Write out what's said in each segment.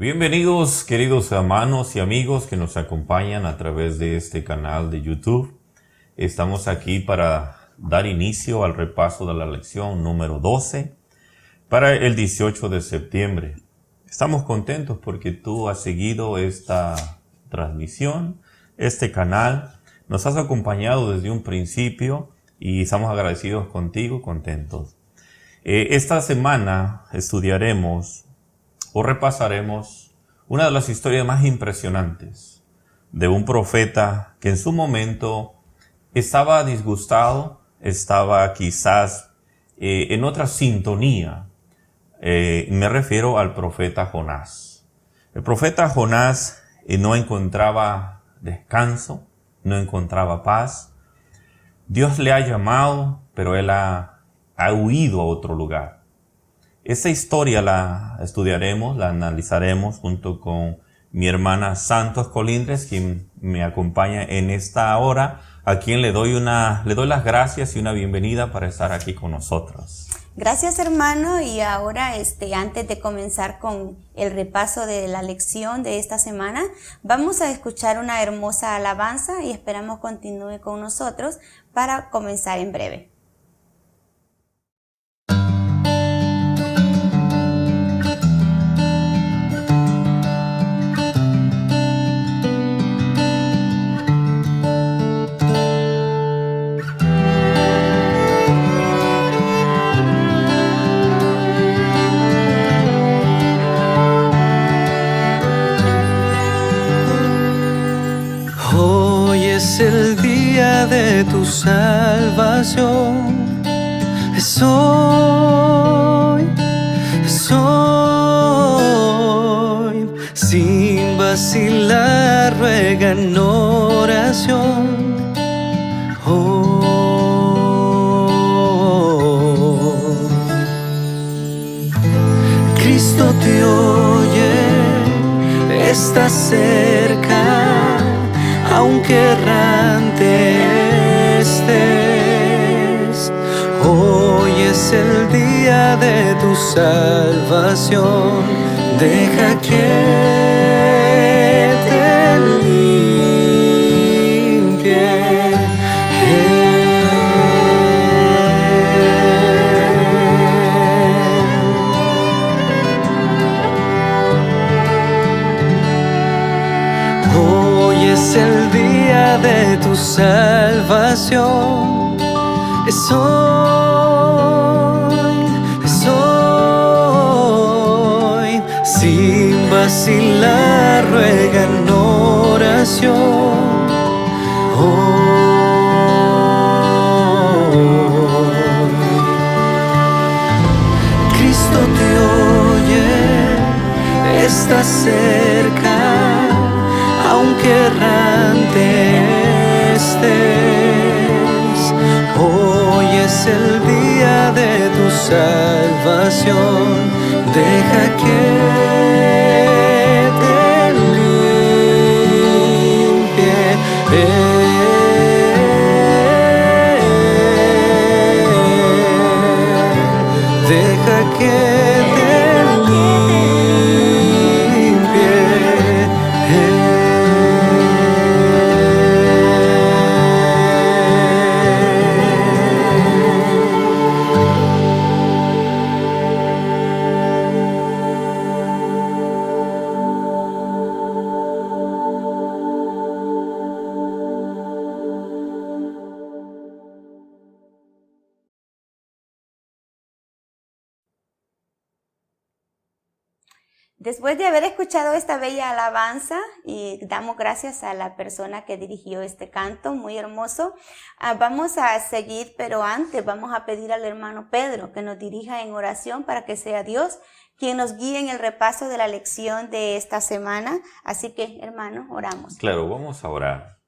Bienvenidos, queridos hermanos y amigos que nos acompañan a través de este canal de YouTube. Estamos aquí para dar inicio al repaso de la lección número 12 para el 18 de septiembre. Estamos contentos porque tú has seguido esta transmisión, este canal. Nos has acompañado desde un principio y estamos agradecidos contigo, contentos. Esta semana estudiaremos o repasaremos una de las historias más impresionantes de un profeta que en su momento estaba disgustado, estaba quizás en otra sintonía. Me refiero al profeta Jonás. El profeta Jonás no encontraba descanso, no encontraba paz. Dios le ha llamado, pero él ha huido a otro lugar. Esta historia la estudiaremos, la analizaremos junto con mi hermana Santos Colindres, quien me acompaña en esta hora, a quien le doy las gracias y una bienvenida para estar aquí con nosotros. Gracias, hermano, y ahora antes de comenzar con el repaso de la lección de esta semana, vamos a escuchar una hermosa alabanza y esperamos continúe con nosotros para comenzar en breve. Es el día de tu salvación. Es hoy, sin vacilar, ruega en oración. Cristo te oye, está cerca. Aunque errante estés, hoy es el día de tu salvación. Deja que te limpie. Es el día de tu salvación. Es hoy, sin vacilar, ruega en oración. Cristo te oye, está cerca. Aunque errante estés, hoy es el día de tu salvación. Deja que te limpie. Deja que te Después de haber escuchado esta bella alabanza, y damos gracias a la persona que dirigió este canto muy hermoso, vamos a seguir, pero antes vamos a pedir al hermano Pedro que nos dirija en oración para que sea Dios quien nos guíe en el repaso de la lección de esta semana. Así que, hermano, oramos. Claro, vamos a orar.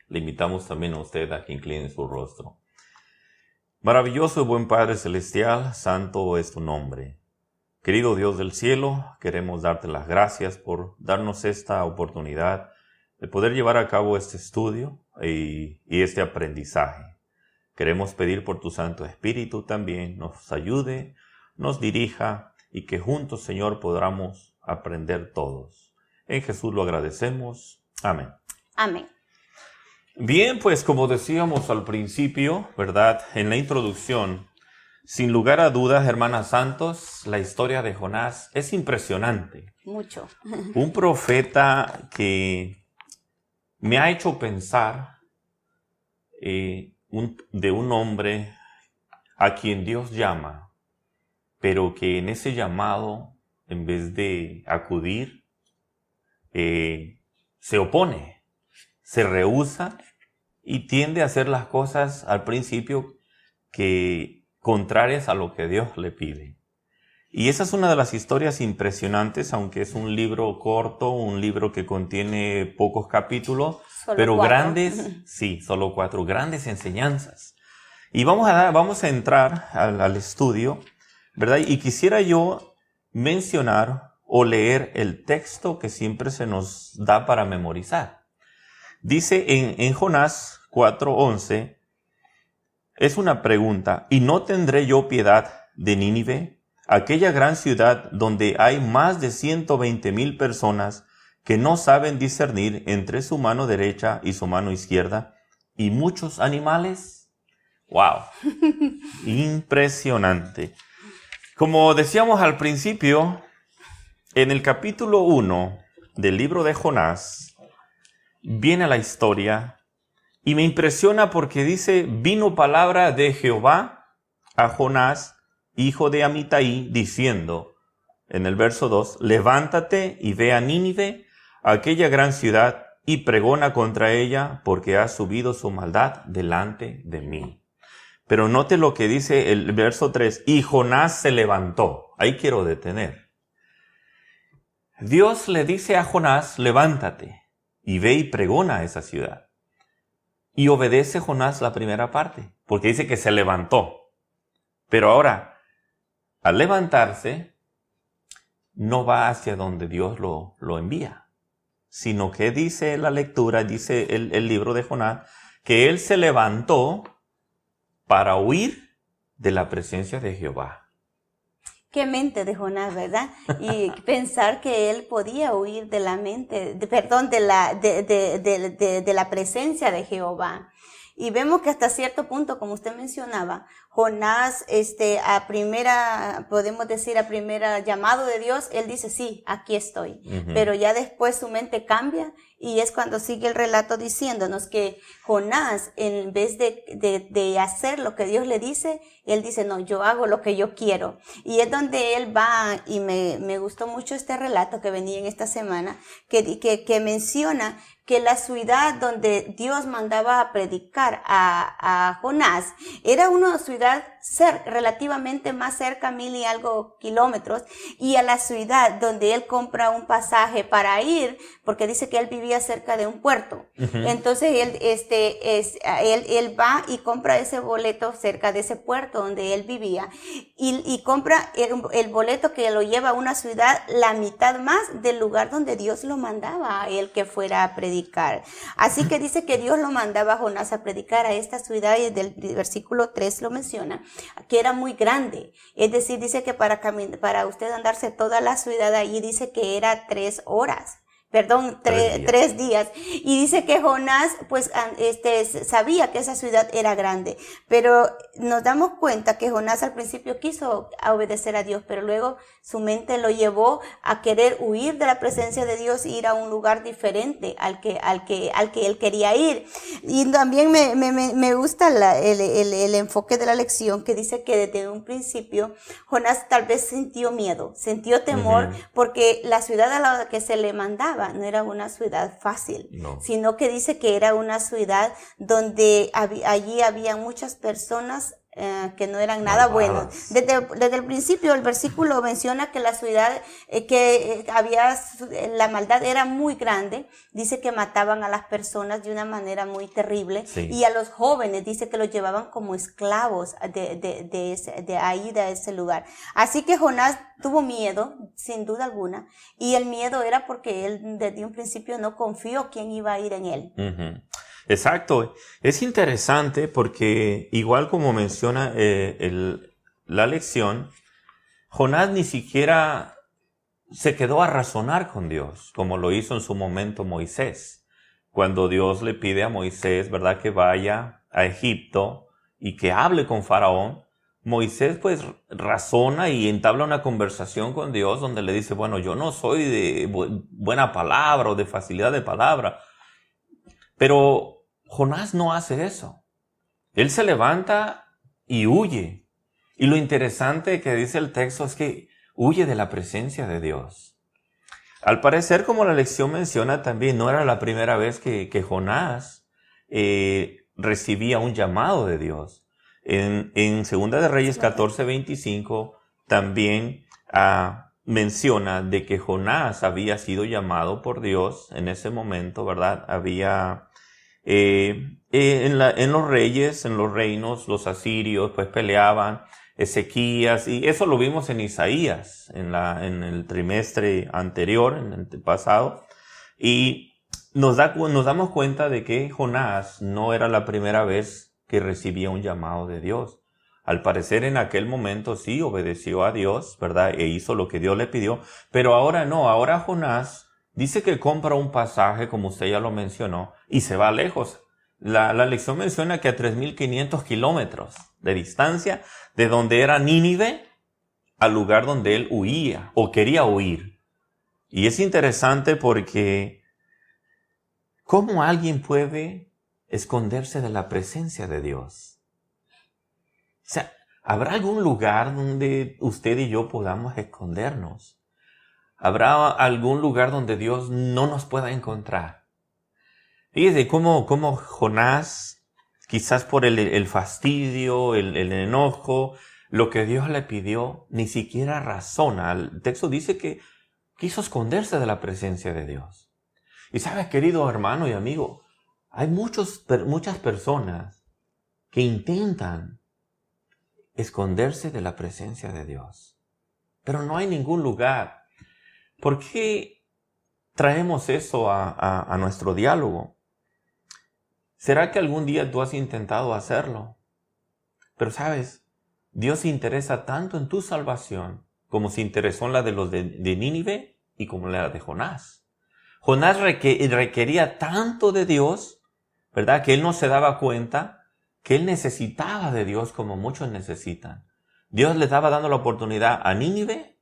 Le invitamos también a usted a que incline su rostro. Maravilloso y buen Padre Celestial, santo es tu nombre. Querido Dios del cielo, queremos darte las gracias por darnos esta oportunidad de poder llevar a cabo este estudio y este aprendizaje. Queremos pedir por tu Santo Espíritu también nos ayude, nos dirija y que juntos, Señor, podamos aprender todos. En Jesús lo agradecemos. Amén. Amén. Bien, pues como decíamos al principio, ¿verdad? En la introducción, sin lugar a dudas, hermanas santos, la historia de Jonás es impresionante. Mucho. Un profeta que me ha hecho pensar de un hombre a quien Dios llama, pero que en ese llamado, en vez de acudir, se opone, se rehúsa y tiende a hacer las cosas al principio que contrarias a lo que Dios le pide. Y esa es una de las historias impresionantes, aunque es un libro corto, un libro que contiene pocos capítulos, pero 4. grandes, sí, solo 4 grandes enseñanzas. Y vamos a entrar al estudio, ¿verdad? Y quisiera yo mencionar o leer el texto que siempre se nos da para memorizar. Dice en Jonás 4:11, es una pregunta: ¿y no tendré yo piedad de Nínive, aquella gran ciudad donde hay más de 120,000 personas que no saben discernir entre su mano derecha y su mano izquierda, y muchos animales? ¡Wow! Impresionante. Como decíamos al principio, en el capítulo 1 del libro de Jonás viene la historia y me impresiona porque dice: vino palabra de Jehová a Jonás, hijo de Amitai, diciendo, en el verso 2, levántate y ve a Nínive, aquella gran ciudad, y pregona contra ella, porque ha subido su maldad delante de mí. Pero note lo que dice el verso 3, y Jonás se levantó. Ahí quiero detener. Dios le dice a Jonás, levántate y ve y pregona a esa ciudad. Y obedece Jonás la primera parte, porque dice que se levantó. Pero ahora, al levantarse, no va hacia donde Dios lo envía, sino que dice la lectura, dice el libro de Jonás, que él se levantó para huir de la presencia de Jehová. Qué mente de Jonás, ¿verdad? Y pensar que él podía huir de la mente, de la presencia de Jehová. Y vemos que hasta cierto punto, como usted mencionaba, Jonás, a primera llamado de Dios, él dice, sí, aquí estoy. Uh-huh. Pero ya después su mente cambia y es cuando sigue el relato diciéndonos que Jonás, en vez de hacer lo que Dios le dice, él dice, no, yo hago lo que yo quiero. Y es donde él va, y me gustó mucho este relato que venía en esta semana, que menciona que la ciudad donde Dios mandaba a predicar a Jonás era una ciudad relativamente más cerca, 1,000 y algo kilómetros, y a la ciudad donde él compra un pasaje para ir, porque dice que él vivía cerca de un puerto. Uh-huh. Entonces él va y compra ese boleto cerca de ese puerto donde él vivía, y compra el boleto que lo lleva a una ciudad la mitad más del lugar donde Dios lo mandaba a él que fuera a predicar. Así que dice que Dios lo mandaba a Jonás a predicar a esta ciudad, y del versículo 3 lo menciona, que era muy grande. Es decir, dice que para usted andarse toda la ciudad allí, dice que era 3 horas. Perdón, 3 días. Y dice que Jonás, pues, sabía que esa ciudad era grande. Pero nos damos cuenta que Jonás al principio quiso obedecer a Dios, pero luego su mente lo llevó a querer huir de la presencia de Dios e ir a un lugar diferente al que él quería ir. Y también me gusta el enfoque de la lección, que dice que desde un principio Jonás tal vez sintió miedo, sintió temor, uh-huh, porque la ciudad a la que se le mandaba no era una ciudad fácil, no, sino que dice que era una ciudad donde allí había muchas personas que no eran nada buenos. Desde el principio el versículo menciona que la ciudad la maldad era muy grande. Dice que mataban a las personas de una manera muy terrible, sí, y a los jóvenes dice que los llevaban como esclavos de ese lugar. Así que Jonás tuvo miedo, sin duda alguna, y el miedo era porque él desde un principio no confió quién iba a ir en él. Uh-huh. Exacto. Es interesante porque, igual como menciona la lección, Jonás ni siquiera se quedó a razonar con Dios, como lo hizo en su momento Moisés. Cuando Dios le pide a Moisés, ¿verdad?, que vaya a Egipto y que hable con Faraón, Moisés pues razona y entabla una conversación con Dios donde le dice, bueno, yo no soy de buena palabra o de facilidad de palabra, pero Jonás no hace eso. Él se levanta y huye. Y lo interesante que dice el texto es que huye de la presencia de Dios. Al parecer, como la lección menciona también, no era la primera vez que Jonás recibía un llamado de Dios. En 2 de Reyes 14:25 también menciona de que Jonás había sido llamado por Dios en ese momento, ¿verdad? Había en los reyes, en los reinos, los asirios pues peleaban, Ezequías, y eso lo vimos en Isaías, en el trimestre anterior, en el pasado, y nos damos cuenta de que Jonás no era la primera vez que recibía un llamado de Dios. Al parecer en aquel momento sí obedeció a Dios, ¿verdad? E hizo lo que Dios le pidió, pero ahora no, ahora Jonás dice que compra un pasaje, como usted ya lo mencionó, y se va lejos. La lección menciona que a 3,500 kilómetros de distancia de donde era Nínive al lugar donde él huía o quería huir. Y es interesante porque ¿cómo alguien puede esconderse de la presencia de Dios? O sea, ¿habrá algún lugar donde usted y yo podamos escondernos? ¿Habrá algún lugar donde Dios no nos pueda encontrar? Fíjese cómo Jonás, quizás por el fastidio, el enojo, lo que Dios le pidió, ni siquiera razona. El texto dice que quiso esconderse de la presencia de Dios. Y sabes, querido hermano y amigo, hay muchas personas que intentan esconderse de la presencia de Dios, pero no hay ningún lugar. ¿Por qué traemos eso a nuestro diálogo? ¿Será que algún día tú has intentado hacerlo? Pero sabes, Dios se interesa tanto en tu salvación como se interesó en la de los de Nínive y como la de Jonás. Jonás requería tanto de Dios, ¿verdad?, que él no se daba cuenta que él necesitaba de Dios como muchos necesitan. Dios le estaba dando la oportunidad a Nínive,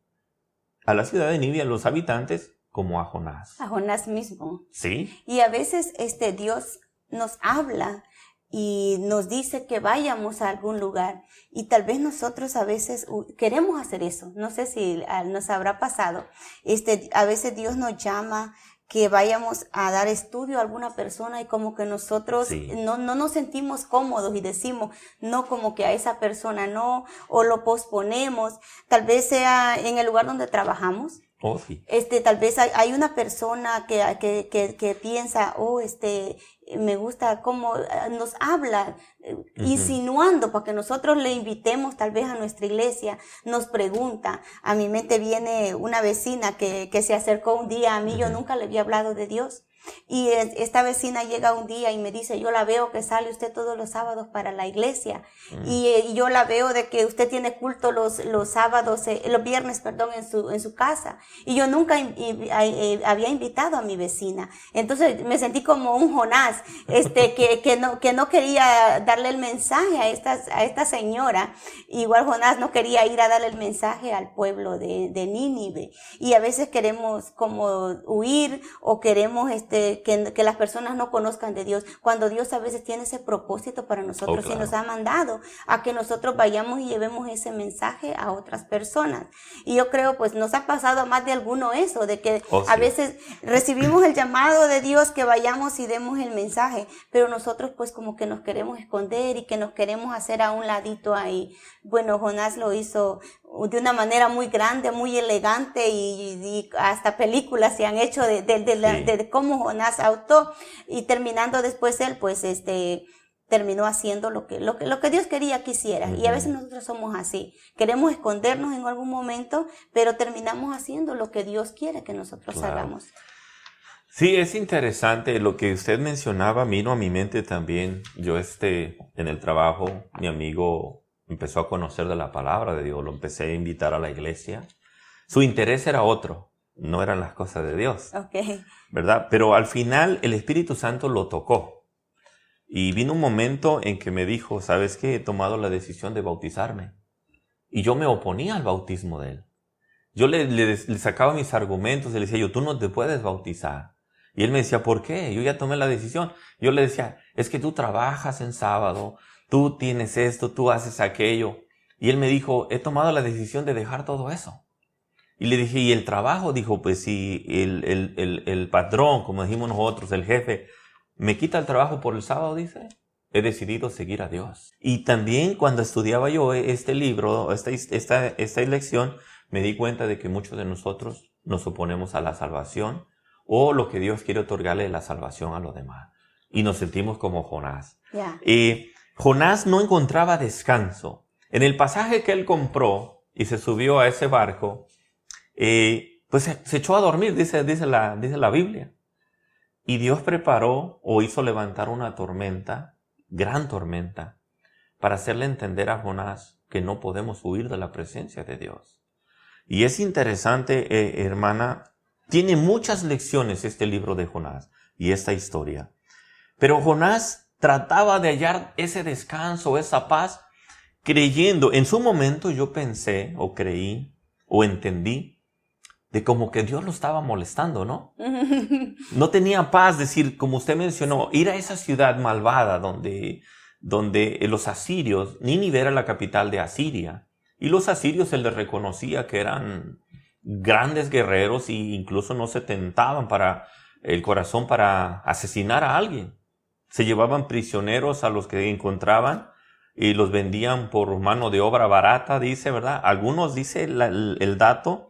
a la ciudad de Nínive, a los habitantes, como a Jonás. A Jonás mismo. Sí. Y a veces Dios nos habla y nos dice que vayamos a algún lugar. Y tal vez nosotros a veces queremos hacer eso. No sé si nos habrá pasado. A veces Dios nos llama que vayamos a dar estudio a alguna persona y como que nosotros Sí. no nos sentimos cómodos y decimos no, como que a esa persona no, o lo posponemos. Tal vez sea en el lugar donde trabajamos. Oh, sí. Tal vez hay una persona que piensa, me gusta cómo nos habla, insinuando para que nosotros le invitemos tal vez a nuestra iglesia, nos pregunta. A mi mente viene una vecina que se acercó un día a mí, yo nunca le había hablado de Dios. Y esta vecina llega un día y me dice, yo la veo que sale usted todos los sábados para la iglesia. Y yo la veo de que usted tiene culto los sábados, los viernes, perdón, en su casa. Y yo nunca había invitado a mi vecina. Entonces me sentí como un Jonás, que no quería darle el mensaje a esta señora. Igual Jonás no quería ir a darle el mensaje al pueblo de Nínive. Y a veces queremos como huir o queremos que las personas no conozcan de Dios, cuando Dios a veces tiene ese propósito para nosotros. Claro. Y nos ha mandado a que nosotros vayamos y llevemos ese mensaje a otras personas. Y yo creo, pues nos ha pasado a más de alguno eso, de que a veces recibimos el llamado de Dios que vayamos y demos el mensaje, pero nosotros pues como que nos queremos esconder y que nos queremos hacer a un ladito ahí. Bueno, Jonás lo hizo de una manera muy grande, muy elegante, y hasta películas se han hecho de cómo Jonás actuó, y terminando después él pues terminó haciendo lo que Dios quería que hiciera. Y a veces nosotros somos así, queremos escondernos en algún momento, pero terminamos haciendo lo que Dios quiere que nosotros hagamos. Sí, es interesante lo que usted mencionaba, vino a mi mente también. Yo en el trabajo, mi amigo empezó a conocer de la palabra de Dios, lo empecé a invitar a la iglesia. Su interés era otro. no eran las cosas de Dios, Okay. ¿verdad? Pero al final el Espíritu Santo lo tocó. Y vino un momento en que me dijo, ¿sabes qué? He tomado la decisión de bautizarme. Y yo me oponía al bautismo de él. Yo le sacaba mis argumentos y le decía yo, tú no te puedes bautizar. Y él me decía, ¿por qué? Yo ya tomé la decisión. Yo le decía, es que tú trabajas en sábado, tú tienes esto, tú haces aquello. Y él me dijo, he tomado la decisión de dejar todo eso. Y le dije, ¿y el trabajo? Dijo, pues si el patrón, como dijimos nosotros, el jefe, me quita el trabajo por el sábado, dice, he decidido seguir a Dios. Y también cuando estudiaba yo este libro, esta lección, me di cuenta de que muchos de nosotros nos oponemos a la salvación o lo que Dios quiere otorgarle la salvación a los demás. Y nos sentimos como Jonás. Yeah. Jonás no encontraba descanso. En el pasaje que él compró y se subió a ese barco, pues se echó a dormir, dice la Biblia. Y Dios preparó o hizo levantar una tormenta, gran tormenta, para hacerle entender a Jonás que no podemos huir de la presencia de Dios. Y es interesante, hermana, tiene muchas lecciones este libro de Jonás y esta historia. Pero Jonás trataba de hallar ese descanso, esa paz, creyendo. En su momento yo pensé o creí o entendí de como que Dios lo estaba molestando, ¿no? No tenía paz, decir, como usted mencionó, ir a esa ciudad malvada donde los asirios, Nínive era la capital de Asiria, y los asirios se les reconocía que eran grandes guerreros e incluso no se tentaban el corazón para asesinar a alguien. Se llevaban prisioneros a los que encontraban y los vendían por mano de obra barata, dice, ¿verdad? Algunos, dice el dato,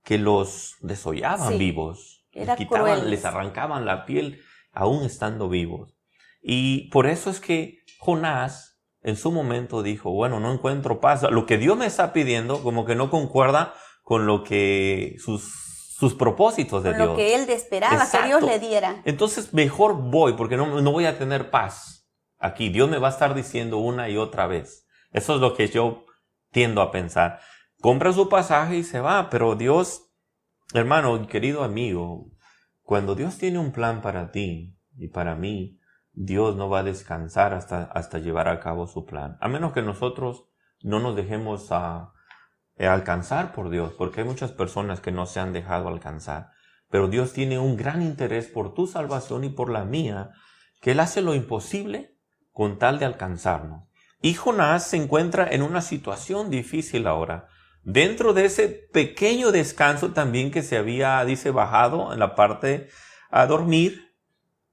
que los desollaban vivos, les arrancaban la piel aún estando vivos. Y por eso es que Jonás en su momento dijo, bueno, no encuentro paz. Lo que Dios me está pidiendo como que no concuerda con lo que sus propósitos de con Dios. Lo que él esperaba. Exacto. Que Dios le diera. Entonces mejor voy porque no voy a tener paz aquí. Dios me va a estar diciendo una y otra vez. Eso es lo que yo tiendo a pensar. Compra su pasaje y se va, pero Dios, hermano, querido amigo, cuando Dios tiene un plan para ti y para mí, Dios no va a descansar hasta llevar a cabo su plan. A menos que nosotros no nos dejemos alcanzar por Dios, porque hay muchas personas que no se han dejado alcanzar. Pero Dios tiene un gran interés por tu salvación y por la mía, que Él hace lo imposible con tal de alcanzarnos. Y Jonás se encuentra en una situación difícil ahora. Dentro de ese pequeño descanso también que se había, dice, bajado en la parte a dormir,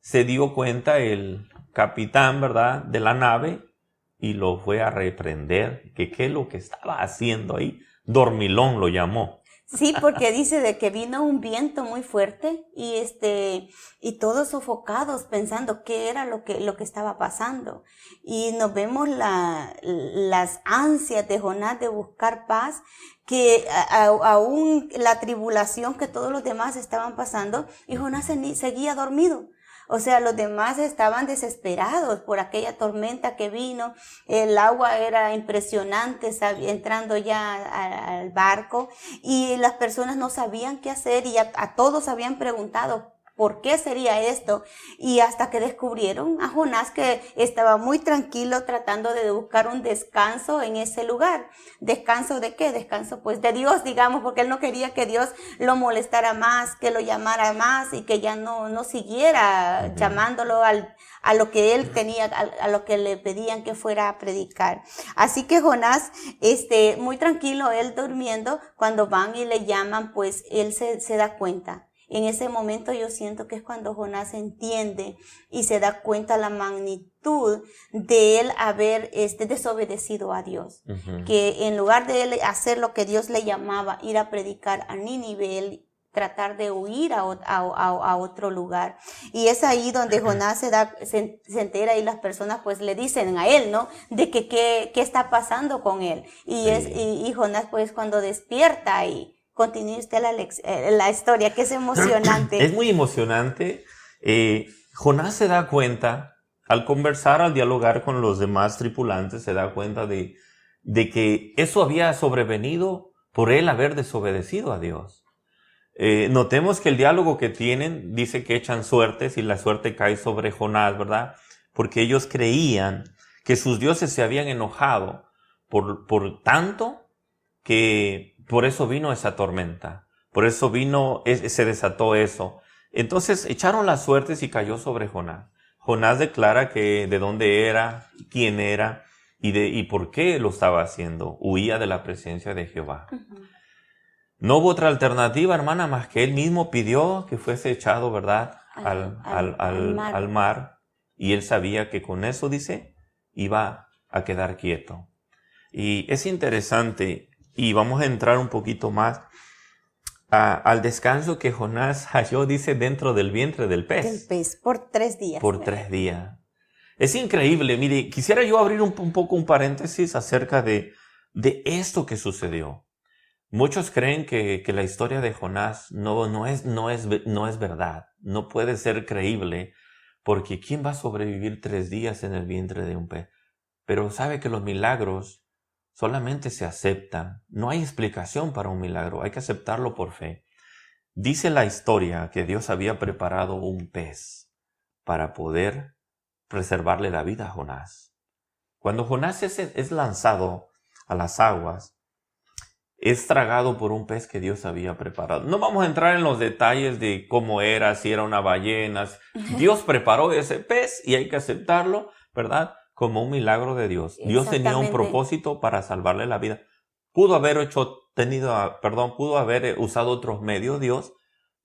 se dio cuenta el capitán, ¿verdad?, de la nave y lo fue a reprender, que qué es lo que estaba haciendo ahí. Dormilón lo llamó. Sí, porque dice de que vino un viento muy fuerte y todos sofocados pensando qué era lo que estaba pasando. Y nos vemos las ansias de Jonás de buscar paz, que aún la tribulación que todos los demás estaban pasando, y Jonás seguía dormido. O sea, los demás estaban desesperados por aquella tormenta que vino. El agua era impresionante entrando ya al barco y las personas no sabían qué hacer y a todos habían preguntado ¿por qué sería esto? Y hasta que descubrieron a Jonás que estaba muy tranquilo tratando de buscar un descanso en ese lugar. ¿Descanso de qué? Descanso pues de Dios, digamos, porque él no quería que Dios lo molestara más, que lo llamara más y que ya no siguiera llamándolo a lo que él tenía, a lo que le pedían que fuera a predicar. Así que Jonás, muy tranquilo, él durmiendo, cuando van y le llaman, pues él se da cuenta. En ese momento yo siento que es cuando Jonás entiende y se da cuenta la magnitud de él haber desobedecido a Dios. Uh-huh. Que en lugar de él hacer lo que Dios le llamaba, ir a predicar a Nínive, él tratar de huir a otro lugar. Y es ahí donde Jonás se entera y las personas pues le dicen a él, ¿no? De que qué está pasando con él. Y y Jonás pues cuando despierta y continúe usted la historia, que es emocionante. Es muy emocionante. Jonás se da cuenta, al conversar, al dialogar con los demás tripulantes, se da cuenta de que eso había sobrevenido por él haber desobedecido a Dios. Notemos que el diálogo que tienen dice que echan suertes y la suerte cae sobre Jonás, ¿verdad? Porque ellos creían que sus dioses se habían enojado por tanto que por eso vino esa tormenta, por eso se desató eso. Entonces echaron las suertes y cayó sobre Jonás. Jonás declara que de dónde era, quién era y por qué lo estaba haciendo. Huía de la presencia de Jehová. Ujú. No hubo otra alternativa, hermana, más que él mismo pidió que fuese echado, ¿verdad?, al mar. Y él sabía que con eso, dice, iba a quedar quieto. Y es interesante, y vamos a entrar un poquito más al descanso que Jonás halló, dice, dentro del vientre del pez. Del pez, por 3 días. Por 3 días. Es increíble. Mire, quisiera yo abrir un poco un paréntesis acerca de esto que sucedió. Muchos creen que la historia de Jonás no es verdad. No puede ser creíble, porque ¿quién va a sobrevivir 3 días en el vientre de un pez? Pero sabe que los milagros solamente se aceptan. No hay explicación para un milagro, hay que aceptarlo por fe. Dice la historia que Dios había preparado un pez para poder preservarle la vida a Jonás. Cuando Jonás es lanzado a las aguas, es tragado por un pez que Dios había preparado. No vamos a entrar en los detalles de cómo era, si era una ballena. Dios preparó ese pez y hay que aceptarlo, ¿verdad?, como un milagro de Dios. Dios tenía un propósito para salvarle la vida. Pudo haber usado otros medios Dios,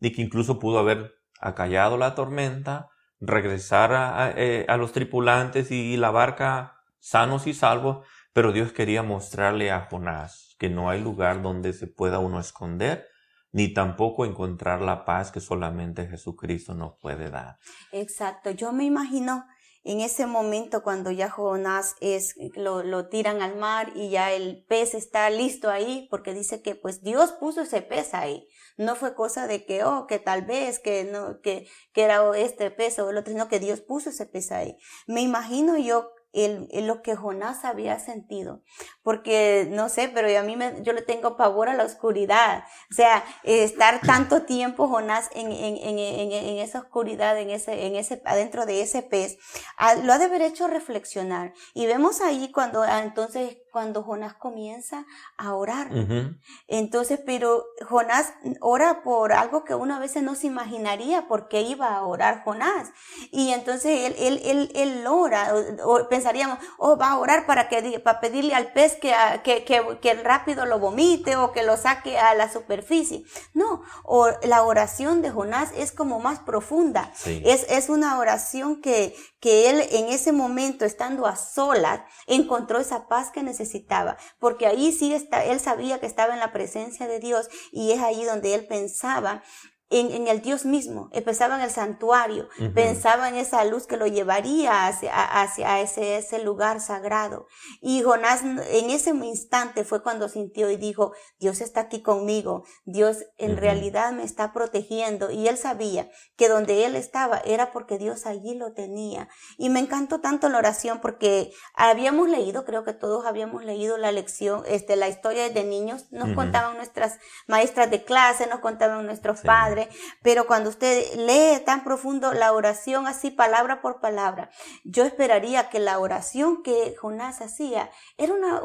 y que incluso pudo haber acallado la tormenta, regresar a los tripulantes y la barca sanos y salvos, pero Dios quería mostrarle a Jonás que no hay lugar donde se pueda uno esconder, ni tampoco encontrar la paz que solamente Jesucristo nos puede dar. Exacto, yo me imagino en ese momento cuando ya Jonás lo tiran al mar y ya el pez está listo ahí, porque dice que pues Dios puso ese pez ahí. No fue cosa de que, que tal vez, que era este pez o el otro, sino que Dios puso ese pez ahí. Me imagino yo lo que Jonás había sentido, porque no sé, pero yo le tengo pavor a la oscuridad. O sea, estar tanto tiempo Jonás en esa oscuridad, adentro de ese pez, lo ha de haber hecho reflexionar. Y vemos ahí cuando Jonás comienza a orar. Uh-huh. Entonces, pero Jonás ora por algo que uno a veces no se imaginaría por qué iba a orar Jonás. Y entonces él ora, o pensaríamos, va a orar para pedirle al pez que rápido lo vomite o que lo saque a la superficie. No, la oración de Jonás es como más profunda. Sí. Es una oración que él en ese momento, estando a solas, encontró esa paz que necesitaba, porque ahí sí él sabía que estaba en la presencia de Dios, y es ahí donde él pensaba en el Dios mismo, pensaba en el santuario, uh-huh, pensaba en esa luz que lo llevaría hacia ese lugar sagrado. Y Jonás en ese instante fue cuando sintió y dijo, Dios está aquí conmigo, Dios en uh-huh, realidad me está protegiendo, y él sabía que donde él estaba era porque Dios allí lo tenía. Y me encantó tanto la oración, porque habíamos leído, creo que todos habíamos leído la lección, la historia de niños, nos uh-huh, contaban nuestras maestras de clase, nos contaban nuestros padres. Pero cuando usted lee tan profundo la oración así palabra por palabra, yo esperaría que la oración que Jonás hacía era una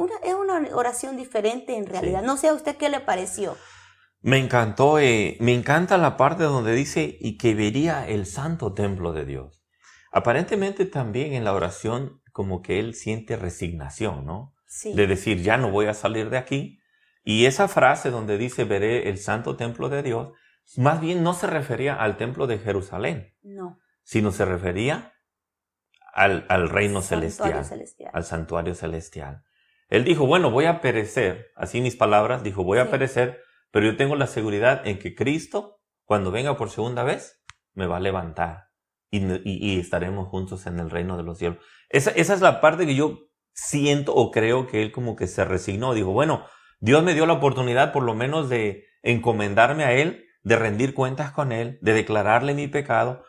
oración diferente en realidad. Sí. No sé a usted qué le pareció. Me encantó, me encanta la parte donde dice y que vería el santo templo de Dios. Aparentemente también en la oración como que él siente resignación, ¿no? Sí. De decir, ya no voy a salir de aquí. Y esa frase donde dice veré el santo templo de Dios, más bien no se refería al templo de Jerusalén, No. sino se refería al reino Santuario celestial, al santuario celestial. Él dijo, bueno, voy a perecer, así mis palabras, dijo, voy a perecer, pero yo tengo la seguridad en que Cristo, cuando venga por segunda vez, me va a levantar y estaremos juntos en el reino de los cielos. Esa es la parte que yo siento o creo que él como que se resignó. Dijo, bueno, Dios me dio la oportunidad por lo menos de encomendarme a él, de rendir cuentas con él, de declararle mi pecado,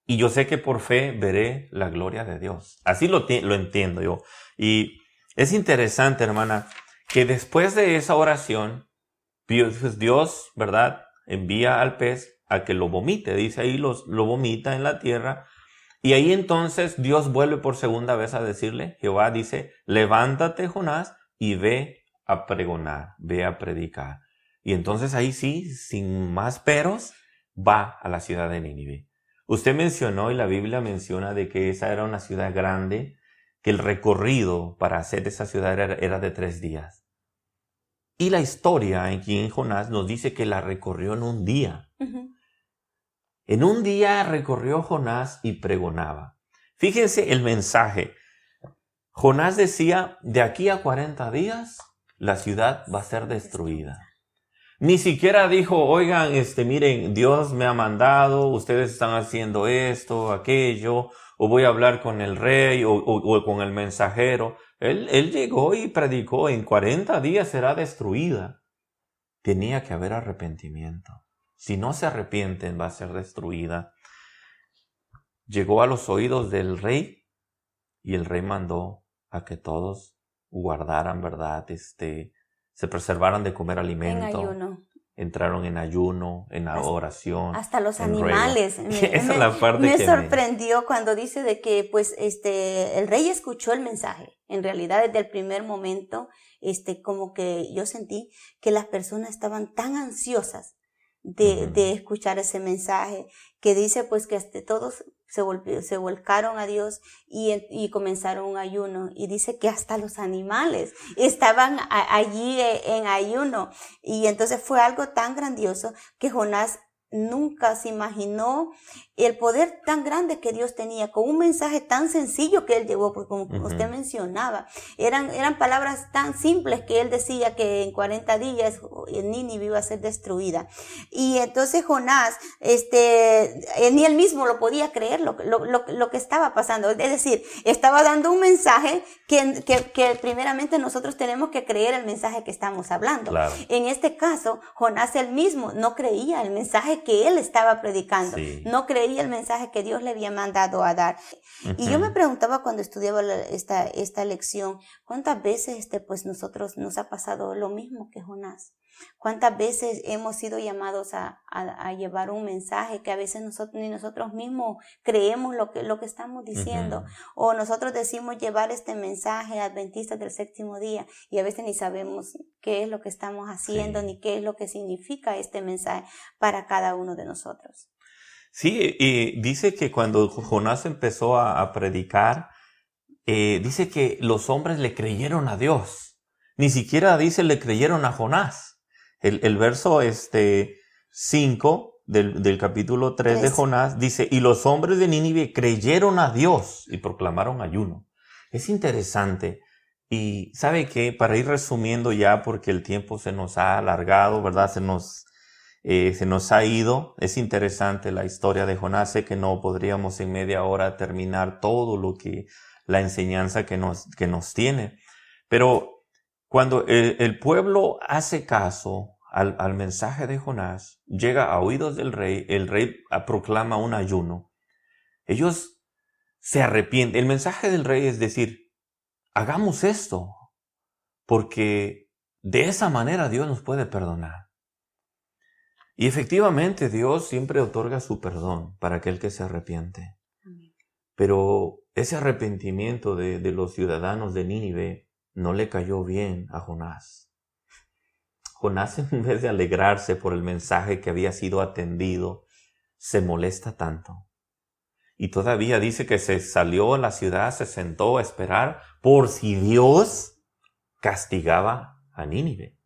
y yo sé que por fe veré la gloria de Dios. Así lo entiendo yo. Y es interesante, hermana, que después de esa oración, Dios, ¿verdad?, envía al pez a que lo vomite. Dice ahí, lo vomita en la tierra. Y ahí entonces Dios vuelve por segunda vez a decirle, Jehová dice, levántate, Jonás, y ve a pregonar, ve a predicar. Y entonces ahí sí, sin más peros, va a la ciudad de Nínive. Usted mencionó, y la Biblia menciona, de que esa era una ciudad grande, que el recorrido para hacer esa ciudad era de 3 días. Y la historia aquí en Jonás nos dice que la recorrió en un día. En un día recorrió Jonás y pregonaba. Fíjense el mensaje. Jonás decía, de aquí a 40 días, la ciudad va a ser destruida. Ni siquiera dijo, oigan, miren, Dios me ha mandado, ustedes están haciendo esto, aquello, o voy a hablar con el rey o con el mensajero. Él llegó y predicó, en 40 días será destruida. Tenía que haber arrepentimiento. Si no se arrepienten, va a ser destruida. Llegó a los oídos del rey y el rey mandó a que todos guardaran, ¿verdad? Se preservaran de comer alimento. En ayuno. Entraron en ayuno, en oración. Hasta los animales. Esa es la parte me que sorprendió cuando dice de que pues el rey escuchó el mensaje. En realidad desde el primer momento como que yo sentí que las personas estaban tan ansiosas de escuchar ese mensaje, que dice pues que todos se volcaron a Dios y comenzaron un ayuno, y dice que hasta los animales estaban allí en ayuno, y entonces fue algo tan grandioso que Jonás nunca se imaginó el poder tan grande que Dios tenía con un mensaje tan sencillo que él llevó, porque como usted mencionaba, eran palabras tan simples que él decía que en 40 días Nínive iba a ser destruida. Y entonces Jonás, ni él mismo lo podía creer lo que estaba pasando. Es decir, estaba dando un mensaje que primeramente nosotros tenemos que creer el mensaje que estamos hablando. Claro. En este caso, Jonás él mismo no creía el mensaje que él estaba predicando. Sí. No creía el mensaje que Dios le había mandado a dar. Y yo me preguntaba cuando estudiaba esta lección, ¿cuántas veces pues nosotros nos ha pasado lo mismo que Jonás? ¿Cuántas veces hemos sido llamados a llevar un mensaje que a veces ni nosotros mismos creemos lo que estamos diciendo? O nosotros decimos llevar este mensaje a adventistas del séptimo día y a veces ni sabemos qué es lo que estamos haciendo, ni qué es lo que significa este mensaje para cada uno de nosotros. Sí, y dice que cuando Jonás empezó a predicar, dice que los hombres le creyeron a Dios. Ni siquiera dice le creyeron a Jonás. El verso 5 del capítulo 3 de Jonás dice, y los hombres de Nínive creyeron a Dios y proclamaron ayuno. Es interesante. Y ¿sabe qué? Para ir resumiendo ya, porque el tiempo se nos ha alargado, ¿verdad? Se nos ha ido. Es interesante la historia de Jonás. Sé que no podríamos en media hora terminar todo la enseñanza que nos tiene. Pero cuando el pueblo hace caso al mensaje de Jonás, llega a oídos del rey, el rey proclama un ayuno. Ellos se arrepienten. El mensaje del rey es decir, hagamos esto, porque de esa manera Dios nos puede perdonar. Y efectivamente Dios siempre otorga su perdón para aquel que se arrepiente. Pero ese arrepentimiento de los ciudadanos de Nínive no le cayó bien a Jonás. Jonás, en vez de alegrarse por el mensaje que había sido atendido, se molesta tanto. Y todavía dice que se salió a la ciudad, se sentó a esperar por si Dios castigaba a Nínive.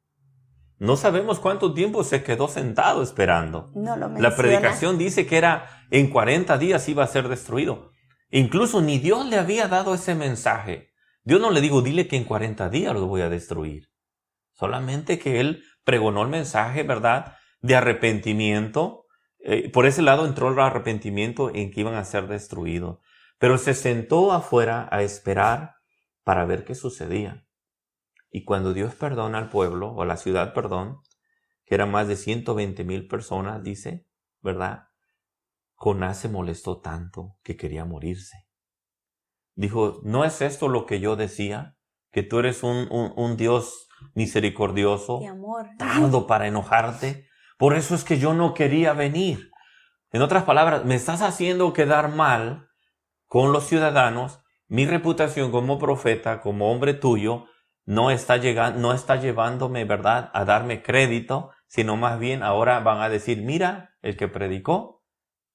No sabemos cuánto tiempo se quedó sentado esperando. No lo menciona. La predicación dice que en 40 días iba a ser destruido. Incluso ni Dios le había dado ese mensaje. Dios no le dijo, dile que en 40 días lo voy a destruir. Solamente que él pregonó el mensaje, ¿verdad?, de arrepentimiento. Por ese lado entró el arrepentimiento en que iban a ser destruidos. Pero se sentó afuera a esperar para ver qué sucedía. Y cuando Dios perdona al pueblo, o a la ciudad, perdón, que eran más de 120,000 personas, dice, ¿verdad? Jonás se molestó tanto que quería morirse. Dijo, ¿no es esto lo que yo decía? Que tú eres un Dios misericordioso, de amor, tardo para enojarte. Por eso es que yo no quería venir. En otras palabras, me estás haciendo quedar mal con los ciudadanos. Mi reputación como profeta, como hombre tuyo, no está llevándome, ¿verdad?, a darme crédito, sino más bien ahora van a decir, mira, el que predicó,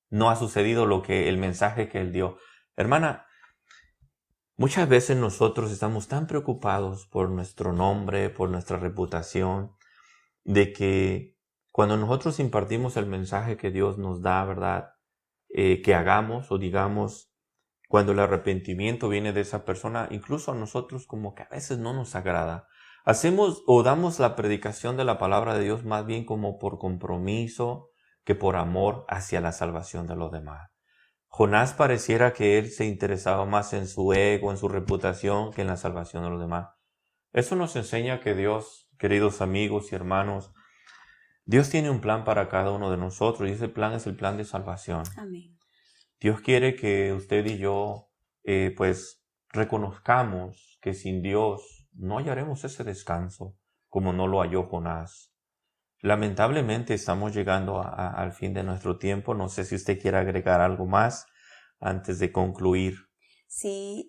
no ha sucedido el mensaje que él dio. Hermana, muchas veces nosotros estamos tan preocupados por nuestro nombre, por nuestra reputación, de que cuando nosotros impartimos el mensaje que Dios nos da, ¿verdad?, que hagamos o digamos, cuando el arrepentimiento viene de esa persona, incluso a nosotros como que a veces no nos agrada. Hacemos o damos la predicación de la palabra de Dios más bien como por compromiso que por amor hacia la salvación de los demás. Jonás pareciera que él se interesaba más en su ego, en su reputación, que en la salvación de los demás. Eso nos enseña que Dios, queridos amigos y hermanos, Dios tiene un plan para cada uno de nosotros y ese plan es el plan de salvación. Amén. Dios quiere que usted y yo pues reconozcamos que sin Dios no hallaremos ese descanso como no lo halló Jonás. Lamentablemente estamos llegando al fin de nuestro tiempo. No sé si usted quiere agregar algo más antes de concluir. Sí,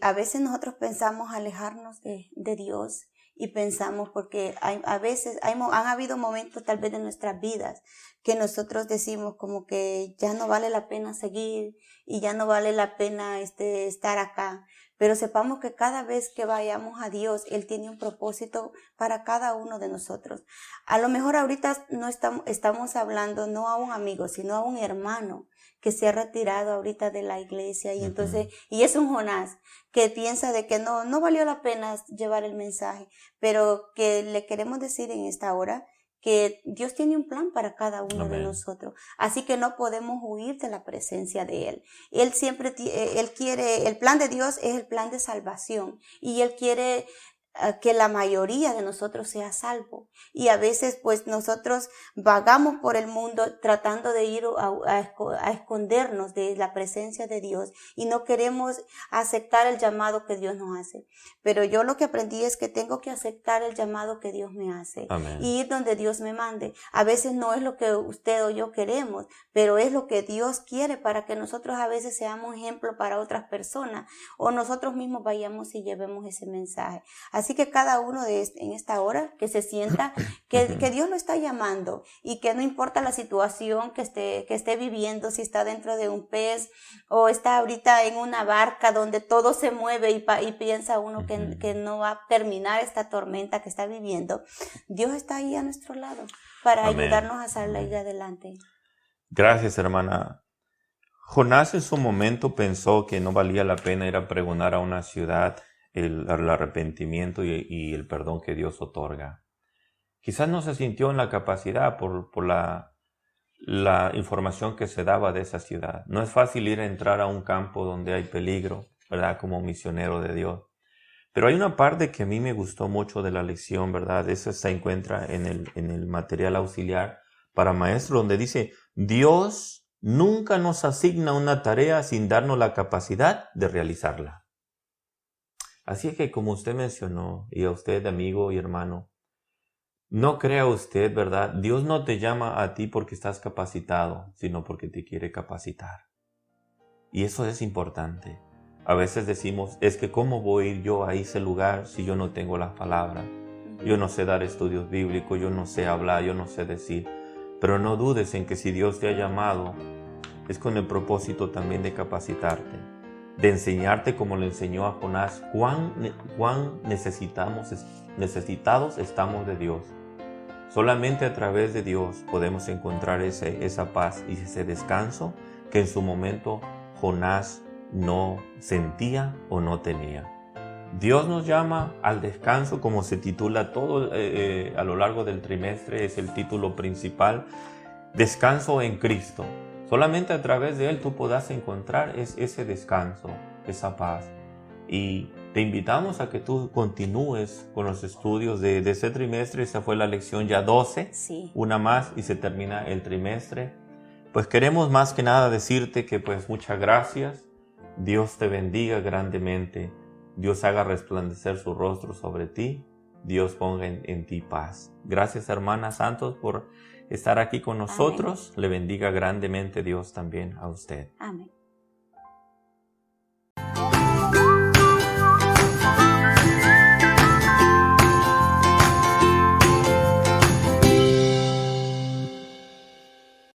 a veces nosotros pensamos alejarnos de Dios y pensamos porque a veces han habido momentos tal vez de nuestras vidas que nosotros decimos como que ya no vale la pena seguir y ya no vale la pena estar acá. Pero sepamos que cada vez que vayamos a Dios, Él tiene un propósito para cada uno de nosotros. A lo mejor ahorita no estamos hablando no a un amigo, sino a un hermano que se ha retirado ahorita de la iglesia y entonces, y es un Jonás que piensa de que no valió la pena llevar el mensaje, pero que le queremos decir en esta hora que Dios tiene un plan para cada uno de nosotros. Así que no podemos huir de la presencia de Él. Él quiere, el plan de Dios es el plan de salvación y Él quiere que la mayoría de nosotros sea salvo. Y a veces pues nosotros vagamos por el mundo tratando de ir a escondernos de la presencia de Dios y no queremos aceptar el llamado que Dios nos hace. Pero yo lo que aprendí es que tengo que aceptar el llamado que Dios me hace. Amén. Y ir donde Dios me mande. A veces no es lo que usted o yo queremos, pero es lo que Dios quiere para que nosotros a veces seamos ejemplo para otras personas o nosotros mismos vayamos y llevemos ese mensaje. Así que cada uno en esta hora que se sienta que Dios lo está llamando y que no importa la situación que esté viviendo, si está dentro de un pez o está ahorita en una barca donde todo se mueve y piensa uno que no va a terminar esta tormenta que está viviendo. Dios está ahí a nuestro lado para ayudarnos a salir adelante. Gracias, hermana. Jonás en su momento pensó que no valía la pena ir a pregonar a una ciudad el arrepentimiento y el perdón que Dios otorga. Quizás no se sintió en la capacidad por la información que se daba de esa ciudad. No es fácil ir a entrar a un campo donde hay peligro, ¿verdad? Como misionero de Dios. Pero hay una parte que a mí me gustó mucho de la lección, ¿verdad? Eso se encuentra en el material auxiliar para maestro, donde dice, Dios nunca nos asigna una tarea sin darnos la capacidad de realizarla. Así es que como usted mencionó, y a usted, amigo y hermano, no crea usted, ¿verdad? Dios no te llama a ti porque estás capacitado, sino porque te quiere capacitar. Y eso es importante. A veces decimos, es que ¿cómo voy a ir yo a ese lugar si yo no tengo las palabras? Yo no sé dar estudios bíblicos, yo no sé hablar, yo no sé decir. Pero no dudes en que si Dios te ha llamado, es con el propósito también de capacitarte, de enseñarte como le enseñó a Jonás cuán necesitados estamos de Dios. Solamente a través de Dios podemos encontrar esa paz y ese descanso que en su momento Jonás no sentía o no tenía. Dios nos llama al descanso, como se titula todo a lo largo del trimestre, es el título principal, Descanso en Cristo. Solamente a través de Él tú podrás encontrar ese descanso, esa paz. Y te invitamos a que tú continúes con los estudios de ese trimestre. Esa fue la lección ya 12, sí. Una más y se termina el trimestre. Pues queremos más que nada decirte que pues muchas gracias. Dios te bendiga grandemente. Dios haga resplandecer su rostro sobre ti Dios ponga en ti paz. Gracias, hermana Santos, por estar aquí con nosotros. Le bendiga grandemente Dios también a usted. Amén.